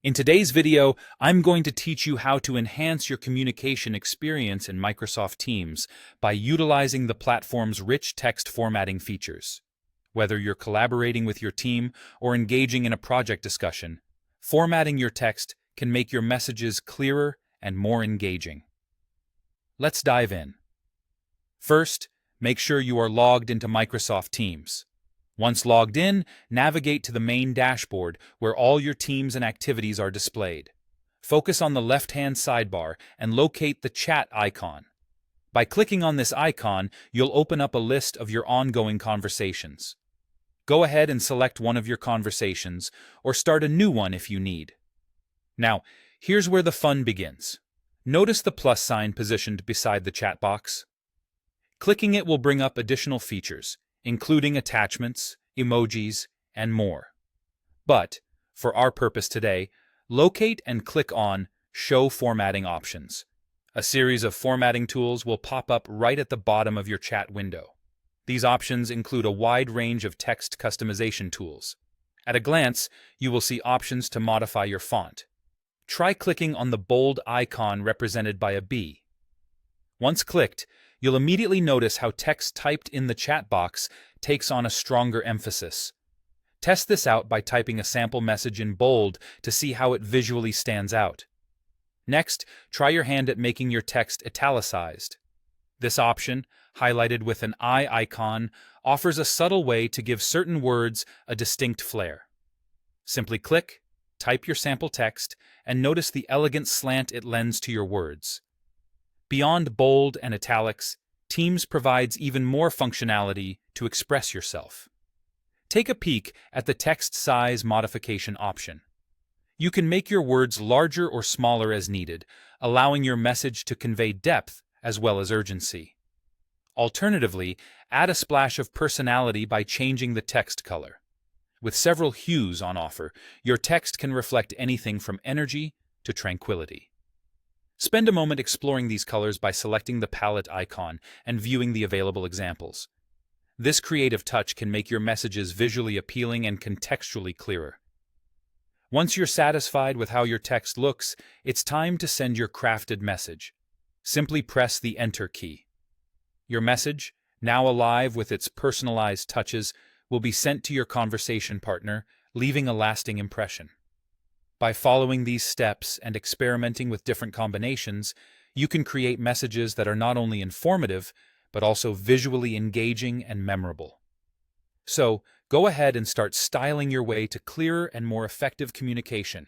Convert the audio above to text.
In today's video, I'm going to teach you how to enhance your communication experience in Microsoft Teams by utilizing the platform's rich text formatting features. Whether you're collaborating with your team or engaging in a project discussion, formatting your text can make your messages clearer and more engaging. Let's dive in. First, make sure you are logged into Microsoft Teams. Once logged in, navigate to the main dashboard where all your teams and activities are displayed. Focus on the left-hand sidebar and locate the chat icon. By clicking on this icon, you'll open up a list of your ongoing conversations. Go ahead and select one of your conversations, or start a new one if you need. Now, here's where the fun begins. Notice the plus sign positioned beside the chat box. Clicking it will bring up additional features, including attachments, emojis, and more. But, for our purpose today, locate and click on Show Formatting Options. A series of formatting tools will pop up right at the bottom of your chat window. These options include a wide range of text customization tools. At a glance, you will see options to modify your font. Try clicking on the bold icon represented by a B. Once clicked, you'll immediately notice how text typed in the chat box takes on a stronger emphasis. Test this out by typing a sample message in bold to see how it visually stands out. Next, try your hand at making your text italicized. This option, highlighted with an eye icon, offers a subtle way to give certain words a distinct flair. Simply click, type your sample text, and notice the elegant slant it lends to your words. Beyond bold and italics, Teams provides even more functionality to express yourself. Take a peek at the text size modification option. You can make your words larger or smaller as needed, allowing your message to convey depth as well as urgency. Alternatively, add a splash of personality by changing the text color. With several hues on offer, your text can reflect anything from energy to tranquility. Spend a moment exploring these colors by selecting the palette icon and viewing the available examples. This creative touch can make your messages visually appealing and contextually clearer. Once you're satisfied with how your text looks, it's time to send your crafted message. Simply press the Enter key. Your message, now alive with its personalized touches, will be sent to your conversation partner, leaving a lasting impression. By following these steps and experimenting with different combinations, you can create messages that are not only informative, but also visually engaging and memorable. So, go ahead and start styling your way to clearer and more effective communication.